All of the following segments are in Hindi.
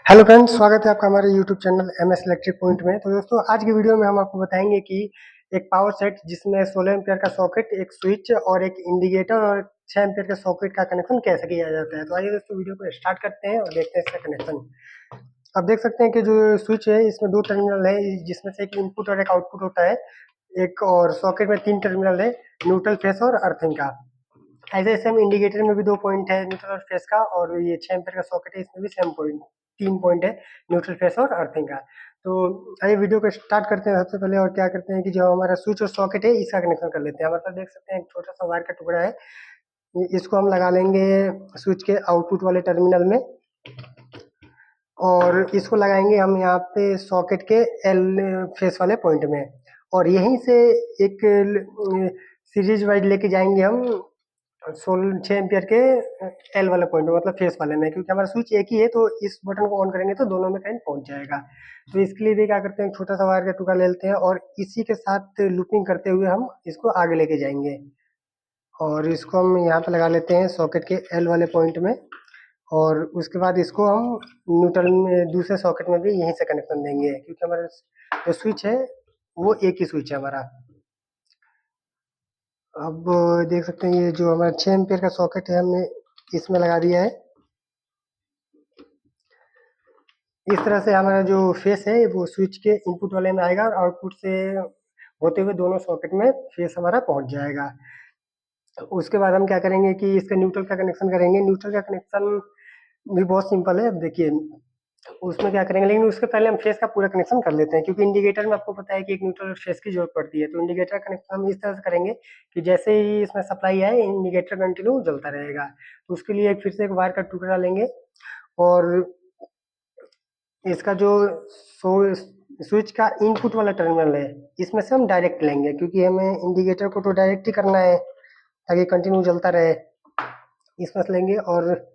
हेलो फ्रेंड्स, स्वागत है आपका हमारे YouTube channel MS electric point में। तो दोस्तों, आज की वीडियो में हम आपको बताएंगे कि एक पावर सेट जिसमें 16 एम्पियर का सॉकेट, एक स्विच और एक इंडिकेटर और 6 एम्पियर के सॉकेट का कनेक्शन कैसे किया जाता है। तो आइए दोस्तों, वीडियो को स्टार्ट करते हैं और देखते हैं इसका कनेक्शन। आप देख सकते हैं कि जो स्विच है इसमें 2 टर्मिनल है, जिसमें से एक इनपुट और एक आउटपुट होता है। एक और सॉकेट में 3 टर्मिनल है, न्यूट्रल, फेस और अर्थिंग का। ऐसे सेम इंडिकेटर में भी 2 पॉइंट है, न्यूट्रल और फेस का, और ये 6 एम्पीयर का सॉकेट है, इसमें भी सेम पॉइंट 3 पॉइंट है, न्यूट्रल, फेस और अर्थिंग का। तो आइए वीडियो को स्टार्ट करते हैं। सबसे पहले और क्या करते हैं कि जो हमारा स्विच और सॉकेट है इसका कनेक्शन कर लेते हैं। हमारे पास देख सकते हैं एक छोटा सा वायर का टुकड़ा है, इसको हम लगा लेंगे स्विच के आउटपुट वाले टर्मिनल में, और इसको लगाएंगे हम यहाँ पे सॉकेट के एल फेस वाले पॉइंट में, और यहीं से एक सीरीज वाइज लेके जाएंगे हम 6 एम्पियर के एल वाले पॉइंट में, मतलब फेस वाले में, क्योंकि हमारा स्विच एक ही है तो इस बटन को ऑन करेंगे तो दोनों में करंट पहुंच जाएगा। तो इसके लिए भी क्या करते हैं, छोटा सा वायर का टुकड़ा ले लेते हैं और इसी के साथ लूपिंग करते हुए हम इसको आगे लेके जाएंगे, और इसको हम यहाँ पे लगा लेते हैं सॉकेट के एल वाले पॉइंट में, और उसके बाद इसको हम न्यूट्रल में दूसरे सॉकेट में भी यहीं से कनेक्शन देंगे, क्योंकि हमारा जो स्विच है वो एक ही स्विच है हमारा। अब देख सकते हैं ये जो हमारा 6 एम्पियर का सॉकेट है हमने इसमें लगा दिया है। इस तरह से हमारा जो फेस है वो स्विच के इनपुट वाले में आएगा और आउटपुट से होते हुए दोनों सॉकेट में फेस हमारा पहुंच जाएगा। उसके बाद हम क्या करेंगे कि इसका न्यूट्रल का कनेक्शन करेंगे। न्यूट्रल का कनेक्शन भी बहुत सिंपल है। अब देखिए उसमें क्या करेंगे, लेकिन उसके पहले हम फेस का पूरा कनेक्शन कर लेते हैं, क्योंकि इंडिकेटर में आपको पता है कि एक न्यूट्रल और फेस की जरूरत पड़ती है। तो इंडिकेटर का कनेक्शन हम इस तरह से करेंगे कि जैसे ही इसमें सप्लाई आए इंडिकेटर कंटिन्यू जलता रहेगा। तो उसके लिए फिर से एक वायर का टुकड़ा लेंगे, और इसका जो स्विच का इनपुट वाला टर्मिनल है इसमें से हम डायरेक्ट लेंगे, क्योंकि हमें इंडिकेटर को तो डायरेक्ट ही करना है ताकि कंटिन्यू जलता रहे। इसमें से लेंगे और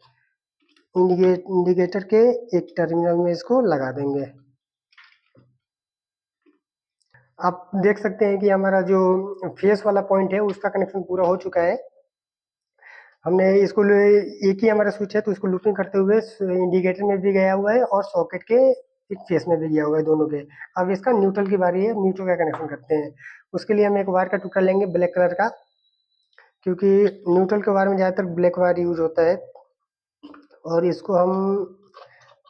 इंडिकेटर के एक टर्मिनल में इसको लगा देंगे। आप देख सकते हैं कि हमारा जो फेस वाला पॉइंट है उसका कनेक्शन पूरा हो चुका है। हमने इसको एक ही हमारा स्विच है तो इसको लूपिंग करते हुए इंडिकेटर में भी गया हुआ है और सॉकेट के एक फेस में भी गया हुआ है, दोनों के। अब इसका न्यूट्रल की बारी है, न्यूट्रल का कनेक्शन करते हैं। उसके लिए हम एक वायर का टुकड़ा लेंगे ब्लैक कलर का, क्योंकि न्यूट्रल के वायर में ज़्यादातर ब्लैक वायर यूज होता है, और इसको हम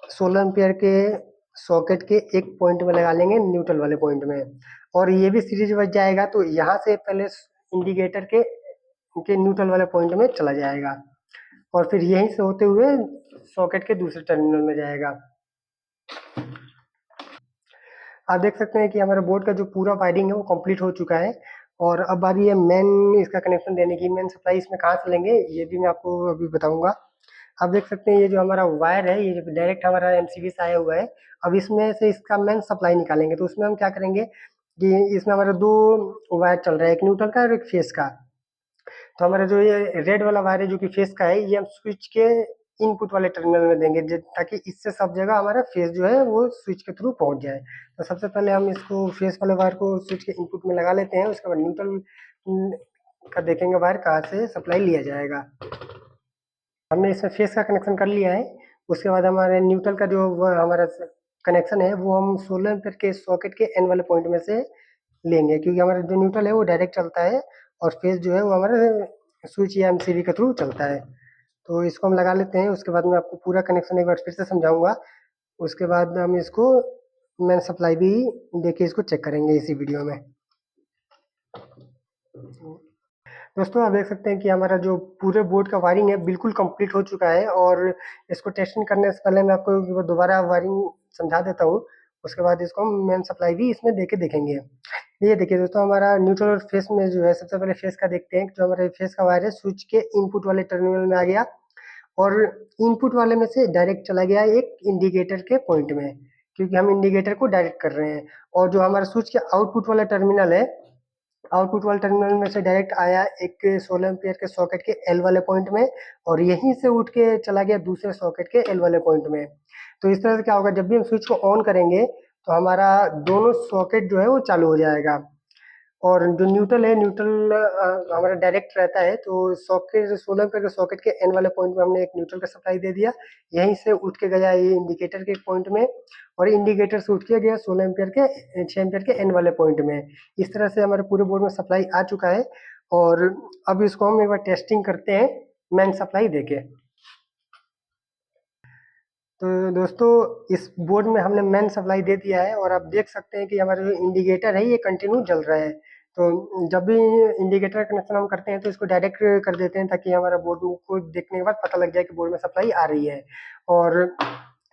16 एम्पियर के सॉकेट के एक पॉइंट में लगा लेंगे, न्यूट्रल वाले पॉइंट में, और ये भी सीरीज बच जाएगा। तो यहाँ से पहले इंडिकेटर के न्यूट्रल वाले पॉइंट में चला जाएगा, और फिर यहीं से होते हुए सॉकेट के दूसरे टर्मिनल में जाएगा। आप देख सकते हैं कि हमारे बोर्ड का जो पूरा वायरिंग है वो कंप्लीट हो चुका है, और अब बारी है मेन इसका कनेक्शन देने की। मेन सप्लाई इसमें कहाँ से लेंगे ये भी मैं आपको अभी बताऊंगा। आप देख सकते हैं ये जो हमारा वायर है ये डायरेक्ट हमारा एमसीबी से आया हुआ है। अब इसमें से इसका मेन सप्लाई निकालेंगे, तो उसमें हम क्या करेंगे कि इसमें हमारा 2 वायर चल रहा है, एक न्यूट्रल का और एक फेस का। तो हमारा जो ये रेड वाला वायर है जो कि फेस का है, ये हम स्विच के इनपुट वाले टर्मिनल में देंगे, ताकि इससे सब जगह हमारा फेस जो है वो स्विच के थ्रू पहुंच जाए। तो सबसे पहले हम इसको फेस वाले वायर को स्विच के इनपुट में लगा लेते हैं। उसके बाद न्यूट्रल का देखेंगे वायर कहाँ से सप्लाई लिया जाएगा। हमने इसमें फेस का कनेक्शन कर लिया है। उसके बाद हमारे न्यूट्रल का जो हमारा कनेक्शन है वो हम 16 एम्पीयर के सॉकेट के एन वाले पॉइंट में से लेंगे, क्योंकि हमारा जो न्यूट्रल है वो डायरेक्ट चलता है और फेस जो है वो हमारे स्विच या एमसीबी के थ्रू चलता है। तो इसको हम लगा लेते हैं। उसके बाद मैं आपको पूरा कनेक्शन एक बार फिर से समझाऊंगा। उसके बाद हम इसको मेन सप्लाई भी देके इसको चेक करेंगे इसी वीडियो में। दोस्तों, आप देख सकते हैं कि हमारा जो पूरे बोर्ड का वायरिंग है बिल्कुल कंप्लीट हो चुका है, और इसको टेस्टिंग करने से पहले मैं आपको दोबारा वायरिंग समझा देता हूँ। उसके बाद इसको हम मेन सप्लाई भी इसमें देके देखेंगे। ये देखिए दोस्तों, हमारा न्यूट्रल और फेस में जो है, सबसे पहले फेस का देखते हैं। जो हमारे फेस का वायर है स्विच के इनपुट वाले टर्मिनल में आ गया, और इनपुट वाले में से डायरेक्ट चला गया एक इंडिकेटर के पॉइंट में, क्योंकि हम इंडिकेटर को डायरेक्ट कर रहे हैं। और जो हमारा स्विच के आउटपुट वाला टर्मिनल है, आउटपुट वाले टर्मिनल में से डायरेक्ट आया एक 16 एम्पियर के सॉकेट के एल वाले पॉइंट में, और यहीं से उठ के चला गया दूसरे सॉकेट के एल वाले पॉइंट में। तो इस तरह से क्या होगा, जब भी हम स्विच को ऑन करेंगे तो हमारा दोनों सॉकेट जो है वो चालू हो जाएगा। और जो न्यूट्रल है, न्यूट्रल हमारा डायरेक्ट रहता है, तो सॉकेट 16 एम्पीयर के सॉकेट के एन वाले पॉइंट में हमने एक न्यूट्रल का सप्लाई दे दिया। यहीं से उठ के गया ये इंडिकेटर के पॉइंट में, और इंडिकेटर से उठ के गया 16 एम्पीयर के 6 एम्पीयर के एन वाले पॉइंट में। इस तरह से हमारे पूरे बोर्ड में सप्लाई आ चुका है। और अब इसको हम एक बार टेस्टिंग करते हैं मेन सप्लाई देके। तो दोस्तों, इस बोर्ड में हमने मेन सप्लाई दे दिया है, और आप देख सकते हैं कि हमारा जो इंडिकेटर है ये कंटिन्यू जल रहा है। तो जब भी इंडिकेटर कनेक्शन हम करते हैं तो इसको डायरेक्ट कर देते हैं, ताकि हमारा बोर्ड को देखने के बाद पता लग जाए कि बोर्ड में सप्लाई आ रही है। और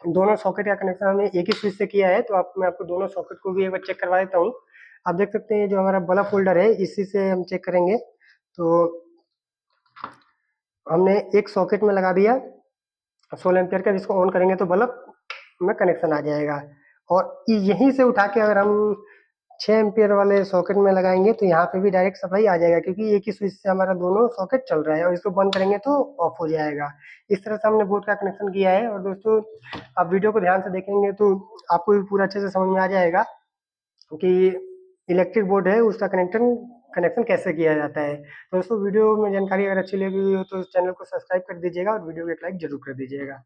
दोनों सॉकेट का कनेक्शन हमने एक ही स्विच से किया है, तो मैं आपको दोनों सॉकेट को भी एक बार चेक करवा देता हूँ। आप देख सकते हैं जो हमारा बल्ब होल्डर है, इसी से हम चेक करेंगे। तो हमने एक सॉकेट में लगा दिया 16 एम्पीयर का, जिसको ऑन करेंगे तो बल्ब में कनेक्शन आ जाएगा। और यहीं से उठा के अगर हम 6 एम्पीयर वाले सॉकेट में लगाएंगे तो यहाँ पे भी डायरेक्ट सप्लाई आ जाएगा, क्योंकि एक ही स्विच से हमारा दोनों सॉकेट चल रहा है, और इसको बंद करेंगे तो ऑफ हो जाएगा। इस तरह से हमने बोर्ड का कनेक्शन किया है। और दोस्तों, आप वीडियो को ध्यान से देखेंगे तो आपको भी पूरा अच्छे से समझ में आ जाएगा कि इलेक्ट्रिक बोर्ड है उसका कनेक्शन कनेक्शन कैसे किया जाता है। तो दोस्तों, वीडियो में जानकारी अगर अच्छी लगी हो तो चैनल को सब्सक्राइब कर दीजिएगा, और वीडियो को एक लाइक जरूर कर दीजिएगा।